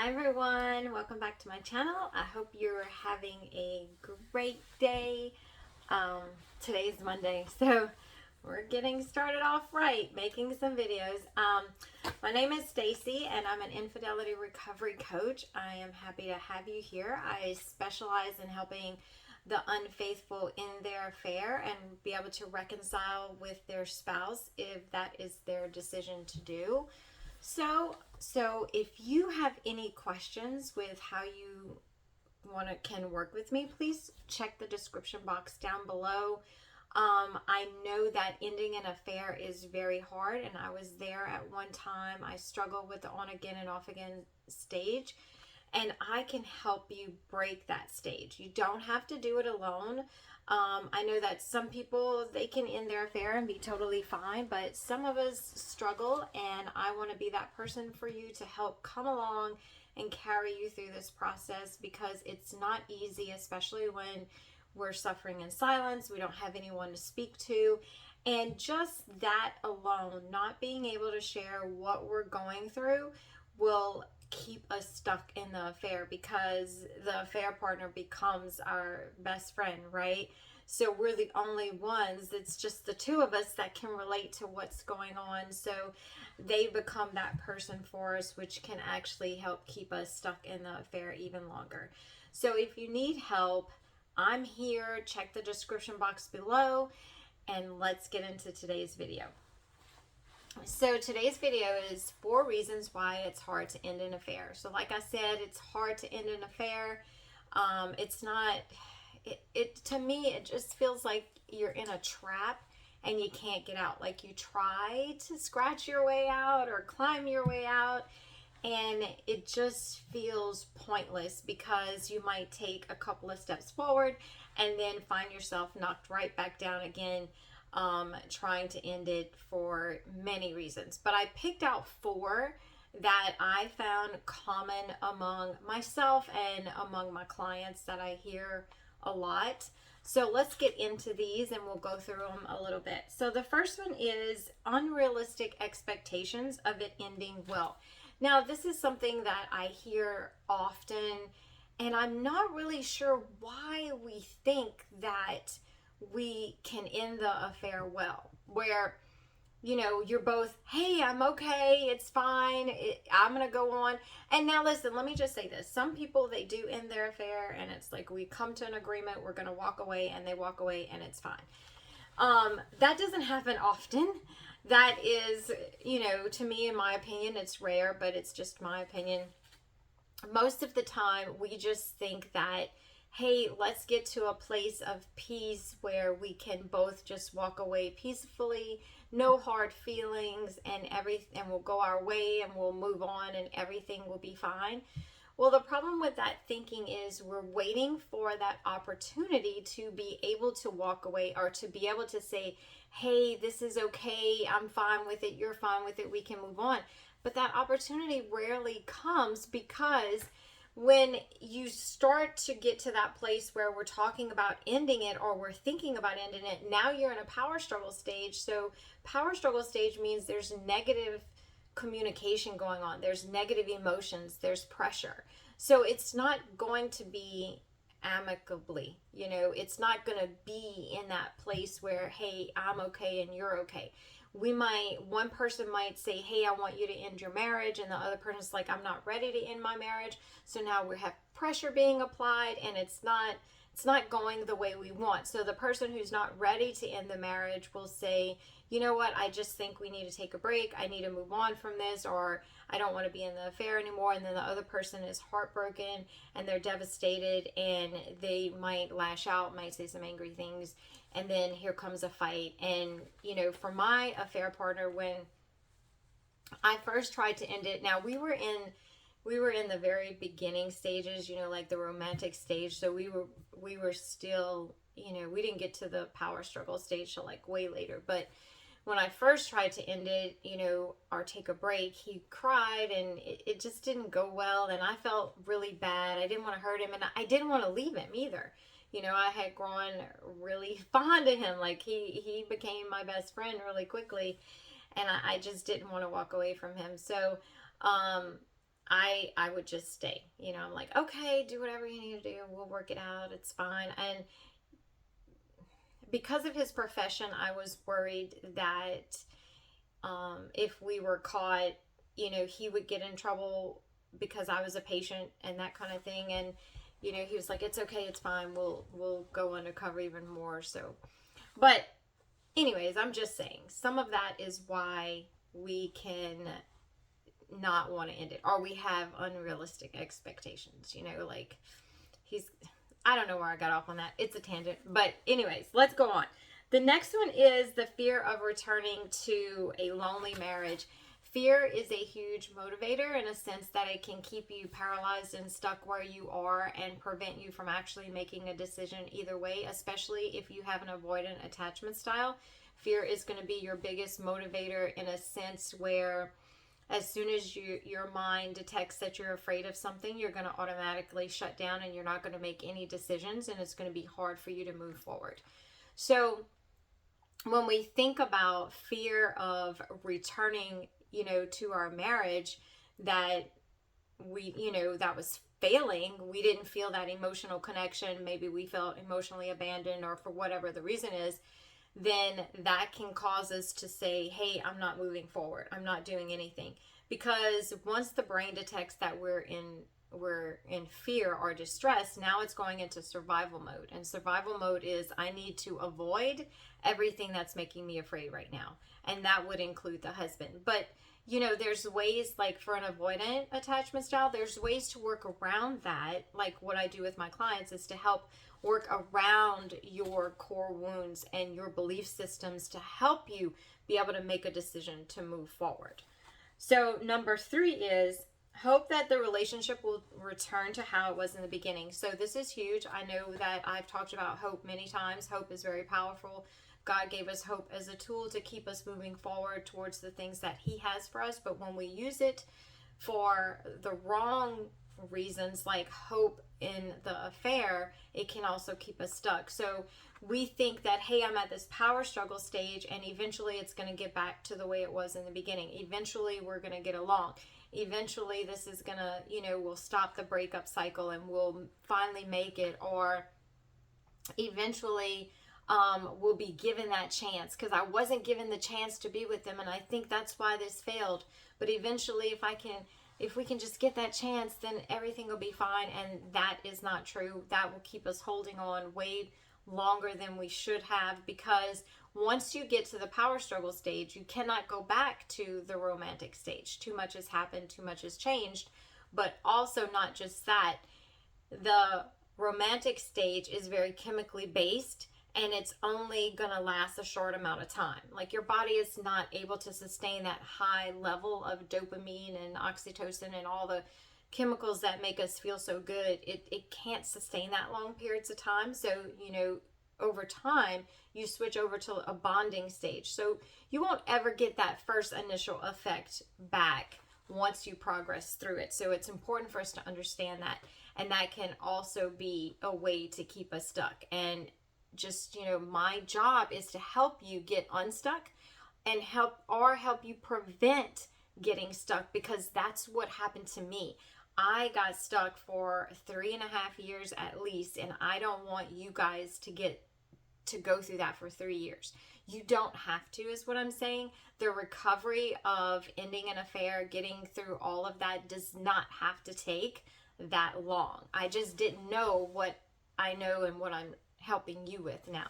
Hi everyone, welcome back to my channel. I hope you're having a great day. Today's Monday, so we're getting started off right, making some videos. My name is Stacey and I'm an infidelity recovery coach. I am happy to have you here. I specialize in helping the unfaithful in their affair and be able to reconcile with their spouse if that is their decision to do. So if you have any questions with how you can work with me, please check the description box down below. I know that ending an affair is very hard, and I was there at one time. I struggle with the on again and off again stage, and I can help you break that stage. You don't have to do it alone. I know that some people, they can end their affair and be totally fine, but some of us struggle, and I want to be that person for you to help come along and carry you through this process, because it's not easy, especially when we're suffering in silence. We don't have anyone to speak to, and just that alone, not being able to share what we're going through, will keep us stuck in the affair, because the affair partner becomes our best friend, right? So we're the only ones, it's just the two of us that can relate to what's going on. So they become that person for us, which can actually help keep us stuck in the affair even longer. So if you need help, I'm here. Check the description box below, and let's get into today's video. So today's video is 4 reasons why it's hard to end an affair. So like I said, it's hard to end an affair. It's not, to me, it just feels like you're in a trap and you can't get out. Like you try to scratch your way out or climb your way out, and it just feels pointless, because you might take a couple of steps forward and then find yourself knocked right back down again, trying to end it for many reasons. But I picked out 4 that I found common among myself and among my clients that I hear a lot. So let's get into these and we'll go through them a little bit. So the first one is unrealistic expectations of it ending well. Now, this is something that I hear often, and I'm not really sure why we think that we can end the affair well, where, you know, you're both, hey, I'm okay, it's fine, I'm gonna go on. And now listen, let me just say this. Some people, they do end their affair and it's like, we come to an agreement, we're gonna walk away, and they walk away and it's fine. That doesn't happen often. That is, you know, to me, in my opinion, it's rare, but it's just my opinion. Most of the time, we just think that, hey, let's get to a place of peace where we can both just walk away peacefully, no hard feelings, and we'll go our way and we'll move on and everything will be fine. Well, the problem with that thinking is we're waiting for that opportunity to be able to walk away, or to be able to say, hey, this is okay, I'm fine with it, you're fine with it, we can move on. But that opportunity rarely comes, because when you start to get to that place where we're talking about ending it, or we're thinking about ending it, now you're in a power struggle stage. So power struggle stage means there's negative communication going on, there's negative emotions, there's pressure. So it's not going to be amicably, you know, it's not going to be in that place where, hey, I'm okay and you're okay. One person might say, hey, I want you to end your marriage, and the other person's like, I'm not ready to end my marriage. So now we have pressure being applied, and it's not going the way we want. So the person who's not ready to end the marriage will say, you know what, I just think we need to take a break, I need to move on from this, or I don't want to be in the affair anymore. And then the other person is heartbroken and they're devastated, and they might lash out, might say some angry things, and then here comes a fight. And, you know, for my affair partner, when I first tried to end it, now we were in the very beginning stages, you know, like the romantic stage. So we were still, you know, we didn't get to the power struggle stage till like way later. But when I first tried to end it, you know, or take a break, he cried, and it just didn't go well. And I felt really bad. I didn't want to hurt him, and I didn't want to leave him either. You know, I had grown really fond of him. Like he became my best friend really quickly, and I just didn't want to walk away from him. So I would just stay. You know, I'm like, okay, do whatever you need to do. We'll work it out. It's fine. And because of his profession, I was worried that if we were caught, you know, he would get in trouble because I was a patient and that kind of thing. And you know, he was like, "It's okay, it's fine. We'll go undercover even more." So, but anyways, I'm just saying some of that is why we can not want to end it, or we have unrealistic expectations. You know, like he's. I don't know where I got off on that. It's a tangent, but anyways, let's go on. The next one is the fear of returning to a lonely marriage. Fear is a huge motivator in a sense that it can keep you paralyzed and stuck where you are and prevent you from actually making a decision either way, especially if you have an avoidant attachment style. Fear is going to be your biggest motivator in a sense where as soon as your mind detects that you're afraid of something, you're going to automatically shut down and you're not going to make any decisions, and it's going to be hard for you to move forward. So when we think about fear of returning, you know, to our marriage that we, you know, that was failing, we didn't feel that emotional connection, maybe we felt emotionally abandoned or for whatever the reason is, then that can cause us to say, hey, I'm not moving forward. I'm not doing anything. Because once the brain detects that we're in fear or distress, now it's going into survival mode. And survival mode is I need to avoid everything that's making me afraid right now. And that would include the husband. But you know, there's ways, like for an avoidant attachment style, there's ways to work around that. Like what I do with my clients is to help work around your core wounds and your belief systems to help you be able to make a decision to move forward. So number 3 is hope that the relationship will return to how it was in the beginning. So this is huge. I know that I've talked about hope many times. Hope is very powerful. God gave us hope as a tool to keep us moving forward towards the things that he has for us. But when we use it for the wrong reasons, like hope in the affair, it can also keep us stuck. So we think that, hey, I'm at this power struggle stage and eventually it's going to get back to the way it was in the beginning. Eventually we're going to get along. Eventually this is going to, you know, we'll stop the breakup cycle and we'll finally make it. Or eventually will be given that chance, because I wasn't given the chance to be with them, and I think that's why this failed. But eventually if we can just get that chance, then everything will be fine. And that is not true. That will keep us holding on way longer than we should have, because once you get to the power struggle stage, you cannot go back to the romantic stage. Too much has happened, too much has changed. But also not just that, the romantic stage is very chemically based, and it's only going to last a short amount of time. Like your body is not able to sustain that high level of dopamine and oxytocin and all the chemicals that make us feel so good. It can't sustain that long periods of time. So, you know, over time, you switch over to a bonding stage. So you won't ever get that first initial effect back once you progress through it. So it's important for us to understand that. And that can also be a way to keep us stuck. And just, you know, my job is to help you get unstuck and help you prevent getting stuck, because that's what happened to me. I got stuck for 3.5 years at least, and I don't want you guys to go through that for 3 years. You don't have to, is what I'm saying. The recovery of ending an affair, getting through all of that, does not have to take that long. I just didn't know what I know and what I'm helping you with now.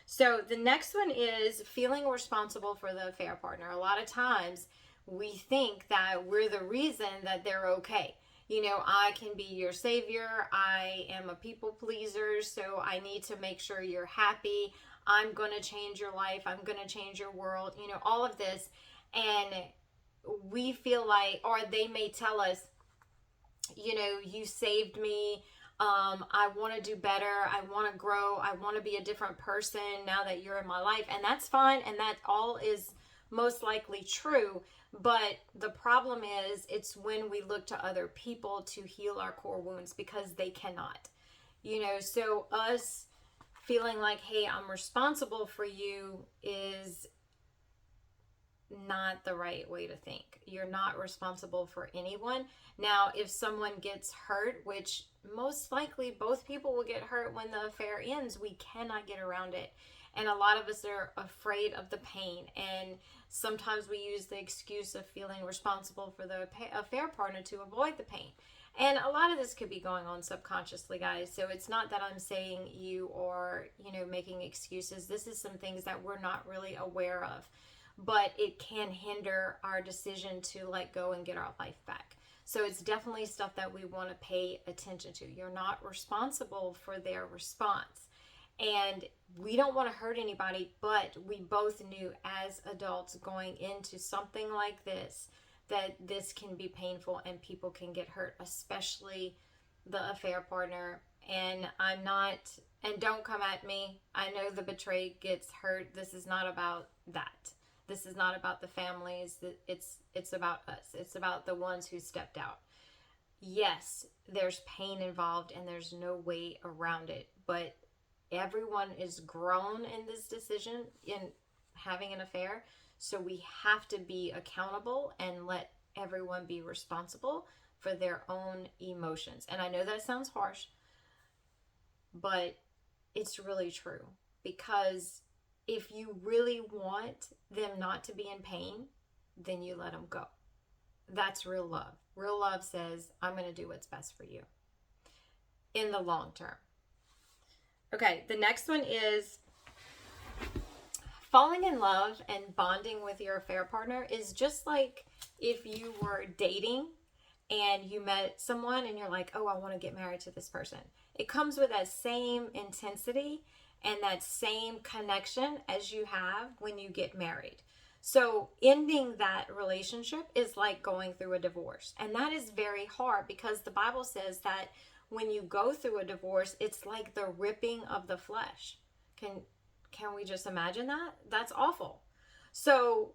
So the next one is feeling responsible for the affair partner. A lot of times we think that we're the reason that they're okay. You know, I can be your savior. I am a people pleaser, so I need to make sure you're happy. I'm going to change your life. I'm going to change your world. You know, all of this. And we feel like, or they may tell us, you know, you saved me. I want to do better. I want to grow. I want to be a different person now that you're in my life. And that's fine. And that all is most likely true. But the problem is, it's when we look to other people to heal our core wounds, because they cannot. You know, so us feeling like, hey, I'm responsible for you is not the right way to think. You're not responsible for anyone. Now, if someone gets hurt, which most likely both people will get hurt when the affair ends, we cannot get around it. And a lot of us are afraid of the pain. And sometimes we use the excuse of feeling responsible for the affair partner to avoid the pain. And a lot of this could be going on subconsciously, guys. So it's not that I'm saying you are, making excuses. This is some things that we're not really aware of. But it can hinder our decision to let go and get our life back. So it's definitely stuff that we want to pay attention to. You're not responsible for their response. And we don't want to hurt anybody, but we both knew as adults going into something like this, that this can be painful and people can get hurt, especially the affair partner. And don't come at me. I know the betrayed gets hurt. This is not about that. This is not about the families. It's about us. It's about the ones who stepped out. Yes, there's pain involved and there's no way around it, but everyone is grown in this decision in having an affair. So we have to be accountable and let everyone be responsible for their own emotions. And I know that sounds harsh, but it's really true, because if you really want them not to be in pain, then you let them go. That's real love. Real love says, I'm going to do what's best for you in the long term. Okay, the next one is falling in love and bonding with your affair partner is just like if you were dating and you met someone and you're like, oh, I want to get married to this person. It comes with that same intensity and that same connection as you have when you get married. So ending that relationship is like going through a divorce. And that is very hard, because the Bible says that when you go through a divorce, it's like the ripping of the flesh. Can we just imagine that? That's awful. So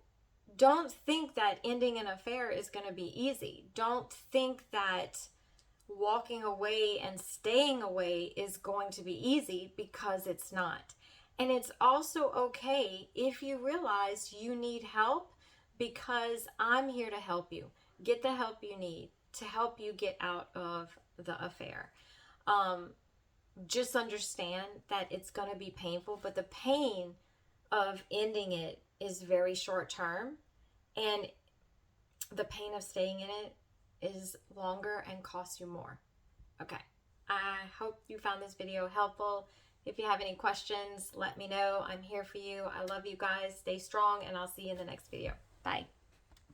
don't think that ending an affair is going to be easy. Don't think that walking away and staying away is going to be easy, because it's not. And it's also okay if you realize you need help, because I'm here to help you. Get the help you need to help you get out of the affair. Just understand that it's going to be painful, but the pain of ending it is very short term, and the pain of staying in it is longer and costs you more. Okay, I hope you found this video helpful. If you have any questions, let me know. I'm here for you. I love you guys. Stay strong, and I'll see you in the next video. Bye.